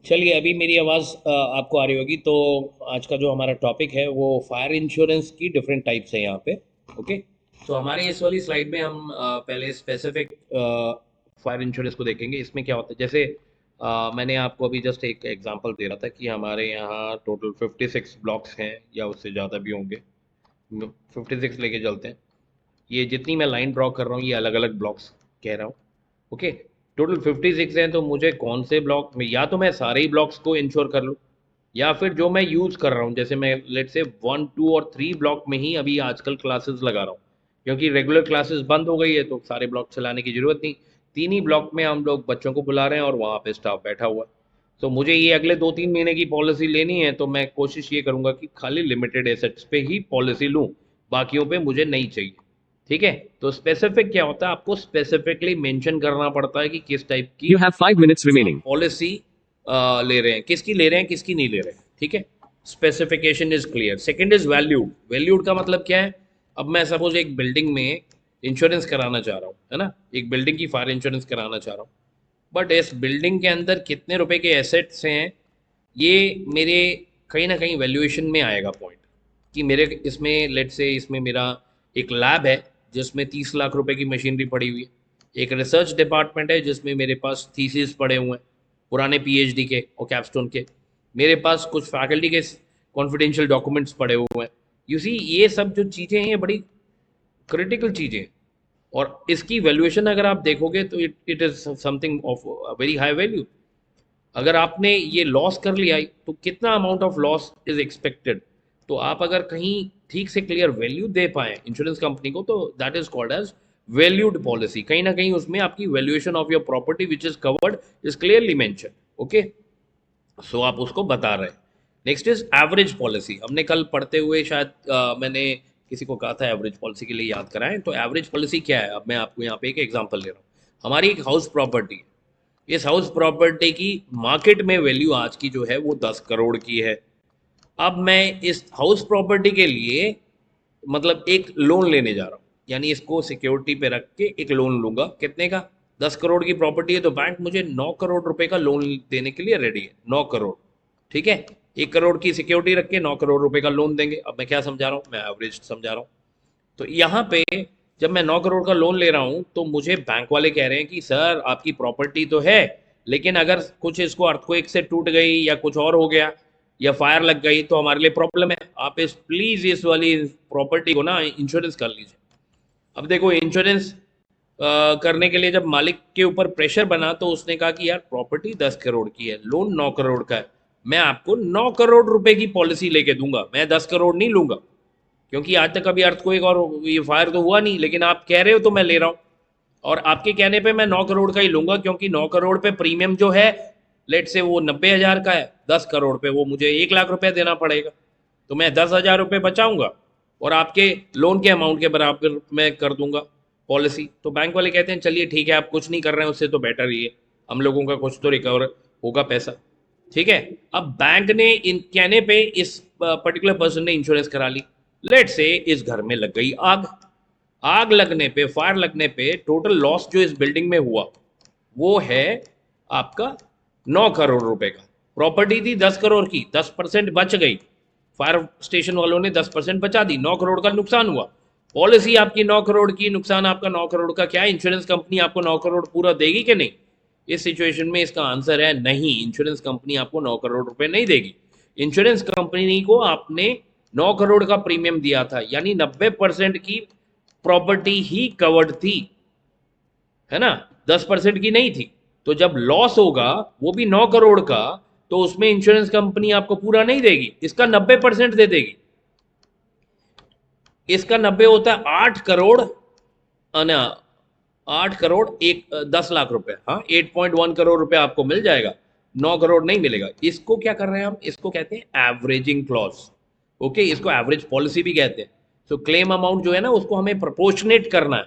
चलिए, अभी मेरी आवाज़ आपको आ रही होगी। तो आज का जो हमारा टॉपिक है वो फायर इंश्योरेंस की डिफरेंट टाइप्स है यहाँ पे। ओके। तो हमारे इस वाली स्लाइड में हम पहले स्पेसिफिक फायर इंश्योरेंस को देखेंगे। इसमें क्या होता है, जैसे मैंने आपको अभी जस्ट एक एग्जांपल दे रहा था कि हमारे यहाँ टोटल 56 ब्लॉक्स हैं या उससे ज़्यादा भी होंगे। 56 लेके चलते हैं। ये जितनी मैं लाइन ड्रॉ कर रहा हूँ ये अलग अलग ब्लॉक्स कह रहा हूँ। ओके। टोटल 56 हैं, तो मुझे कौन से ब्लॉक में, या तो मैं सारे ही ब्लॉक्स को इंश्योर कर लूँ या फिर जो मैं यूज़ कर रहा हूँ, जैसे मैं लेट से 1, 2 और 3 ब्लॉक में ही अभी आजकल क्लासेस लगा रहा हूँ, क्योंकि रेगुलर क्लासेस बंद हो गई है तो सारे ब्लॉक चलाने की ज़रूरत नहीं। 3 ही ब्लॉक में हम लोग बच्चों को बुला रहे हैं और वहाँ पे स्टाफ बैठा हुआ है। तो मुझे ये अगले 2, 3 महीने की पॉलिसी लेनी है, तो मैं कोशिश ये करूँगा कि खाली लिमिटेड एसेट्स पे ही पॉलिसी लूँ, बाकियों पे मुझे नहीं चाहिए। ठीक है। तो स्पेसिफिक क्या होता है, आपको स्पेसिफिकली मेंशन करना पड़ता है कि किस टाइप की You have 5 minutes आप remaining. पॉलिसी ले रहे हैं, किसकी ले रहे हैं, किसकी नहीं ले रहे हैं। ठीक है। Specification is clear. Second is valued. Valued का मतलब क्या है, अब मैं सपोज एक बिल्डिंग में इंश्योरेंस कराना चाह रहा हूँ, है ना, एक बिल्डिंग की फायर इंश्योरेंस कराना चाह रहा हूँ, बट इस बिल्डिंग के अंदर कितने रुपए के एसेट्स हैं, ये मेरे कहीं ना कहीं वैल्यूएशन में आएगा पॉइंट, कि मेरे इसमें लेट से इसमें मेरा एक लैब है जिसमें 30 लाख रुपए की मशीनरी पड़ी हुई है, एक रिसर्च डिपार्टमेंट है जिसमें मेरे पास थीसिस पड़े हुए हैं पुराने पीएचडी के और कैपस्टोन के, मेरे पास कुछ फैकल्टी के कॉन्फिडेंशियल डॉक्यूमेंट्स पड़े हुए हैं। यू सी, ये सब जो चीज़ें हैं ये बड़ी क्रिटिकल चीज़ें हैं, और इसकी वैल्यूएशन अगर आप देखोगे तो it it is something of very high value. अगर आपने ये लॉस कर लिया तो कितना amount of loss is expected, तो आप अगर कहीं ठीक से क्लियर वैल्यू दे पाए इंश्योरेंस कंपनी को, तो that is called as valued policy. कहीं ना कहीं उसमें आपकी valuation of your property which is covered is clearly mention. Okay. So आप उसको बता रहे हैं। Next is average policy. हमने कल पढ़ते हुए शायद मैंने किसी को कहा था एवरेज पॉलिसी के लिए याद कराएं। तो एवरेज पॉलिसी क्या है, अब मैं आपको यहाँ पे एक एग्जांपल दे रहा हूँ। हमारी एक हाउस प्रॉपर्टी है। इस हाउस प्रॉपर्टी की मार्केट में वैल्यू आज की जो है वो 10 करोड़ की है। अब मैं इस हाउस प्रॉपर्टी के लिए मतलब एक लोन लेने जा रहा हूँ, यानी इसको सिक्योरिटी पे रख के एक लोन लूंगा। कितने का? 10 करोड़ की प्रॉपर्टी है तो बैंक मुझे 9 करोड़ रुपए का लोन देने के लिए रेडी है। 9 करोड़। ठीक है। 1 करोड़ की सिक्योरिटी रख के 9 करोड़ रुपए का लोन देंगे। अब मैं क्या समझा रहा हूँ, मैं एवरेज समझा रहा हूँ। तो यहाँ पे जब मैं 9 करोड़ का लोन ले रहा हूँ तो मुझे बैंक वाले कह रहे हैं कि सर आपकी प्रॉपर्टी तो है, लेकिन अगर कुछ इसको अर्थक्वेक से टूट गई या कुछ और हो गया या फायर लग गई तो हमारे लिए प्रॉब्लम है। आप इस प्लीज इस वाली प्रॉपर्टी को ना इंश्योरेंस कर लीजिए। अब देखो, इंश्योरेंस करने के लिए जब मालिक के ऊपर प्रेशर बना तो उसने कहा कि यार प्रॉपर्टी 10 करोड़ की है, लोन 9 करोड़ का है, मैं आपको 9 करोड़ रुपए की पॉलिसी लेके दूंगा, मैं 10 करोड़ नहीं लूंगा, क्योंकि आज तक अभी अर्थक्वेक और ये फायर तो हुआ नहीं, लेकिन आप कह रहे हो तो मैं ले रहा हूँ। और आपके कहने पे मैं 9 करोड़ का ही लूंगा, क्योंकि 9 करोड़ पे प्रीमियम जो है लेट से वो 90,000 का है, 10 करोड़ पे वो मुझे 1 लाख रुपए देना पड़ेगा, तो मैं 10,000 रुपये बचाऊंगा और आपके लोन के अमाउंट के बराबर मैं कर दूंगा पॉलिसी। तो बैंक वाले कहते हैं चलिए ठीक है, आप कुछ नहीं कर रहे हैं उससे तो बेटर ही है, हम लोगों का कुछ तो रिकवर होगा पैसा। ठीक है। अब बैंक ने इन कहने पे इस पर्टिकुलर पर्सन ने इंश्योरेंस करा ली। लेट से इस घर में लग गई आग। आग लगने पे, फायर लगने पे टोटल लॉस जो इस बिल्डिंग में हुआ वो है आपका 9 करोड़ रुपए का। प्रॉपर्टी थी 10 करोड़ की, 10% बच गई, फायर स्टेशन वालों ने 10% बचा दी, 9 करोड़ का नुकसान हुआ। पॉलिसी आपकी 9 करोड़ की, नुकसान आपका 9 करोड़ का, क्या इंश्योरेंस कंपनी आपको 9 करोड़ पूरा देगी कि नहीं? इस सिचुएशन में इसका आंसर है नहीं, इंश्योरेंस कंपनी आपको 9 करोड़ रुपए नहीं देगी। इंश्योरेंस कंपनी को आपने 9 करोड़ का प्रीमियम दिया था, यानी 90% की प्रॉपर्टी ही कवर्ड थी, है ना, 10% की नहीं थी। तो जब लॉस होगा वो भी 9 करोड़ का, तो उसमें इंश्योरेंस कंपनी आपको पूरा नहीं देगी, इसका 90% दे देगी। इसका 90 होता है 8 करोड़, ना, 8 करोड़ एक 10 लाख रुपए, हाँ 8.1 करोड़ रुपए आपको मिल जाएगा, 9 करोड़ नहीं मिलेगा। इसको क्या कर रहे हैं हम, इसको कहते हैं एवरेजिंग क्लॉज। ओके, इसको एवरेज पॉलिसी भी कहते हैं। तो क्लेम अमाउंट जो है ना उसको हमें प्रोपोर्शनेट करना है,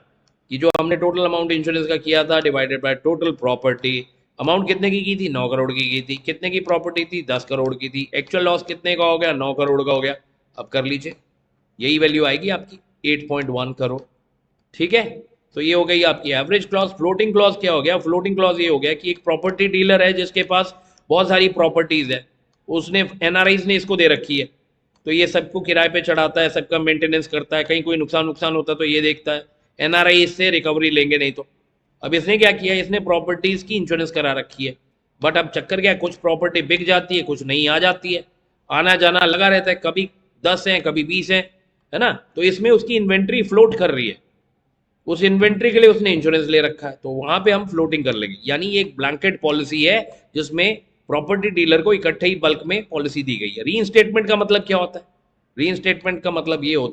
कि जो हमने टोटल अमाउंट इंश्योरेंस का किया था divided by total property. Amount कितने की थी, 9 करोड़ की थी। कितने की प्रॉपर्टी थी, 10 करोड़ की थी। एक्चुअल लॉस कितने का हो गया, 9 करोड़ का हो गया। अब कर लीजिए, यही वैल्यू आएगी आपकी, 8.1 करोड़। ठीक है। तो ये हो गई आपकी एवरेज क्लॉज। फ्लोटिंग क्लॉज क्या हो गया, फ्लोटिंग क्लॉज ये हो गया कि एक प्रॉपर्टी डीलर है जिसके पास बहुत सारी प्रॉपर्टीज है, उसने एनआरआईज ने इसको दे रखी है, तो ये सबको किराए पे चढ़ाता है, सबका मेंटेनेंस करता है, कहीं कोई नुकसान नुकसान होता है तो ये देखता है, एनआरआई इससे रिकवरी लेंगे नहीं तो। अब इसने क्या किया, इसने प्रॉपर्टीज की इंश्योरेंस करा रखी है, बट अब चक्कर क्या है, कुछ प्रॉपर्टी बिक जाती है, कुछ नहीं आ जाती है, आना जाना लगा रहता है, कभी 10 है कभी 20 है ना, तो इसमें उसकी इन्वेंट्री फ्लोट कर रही है, उस इन्वेंट्री के लिए उसने इंश्योरेंस ले रखा है, तो वहां पे हम फ्लोटिंग कर लेंगे, यानी ये एक ब्लैंकेट पॉलिसी है जिसमें प्रॉपर्टी डीलर को इकट्ठे ही बल्क में पॉलिसी दी गई है। री इंस्टेटमेंट का मतलब क्या होता है, री इंस्टेटमेंट का मतलब ये होता है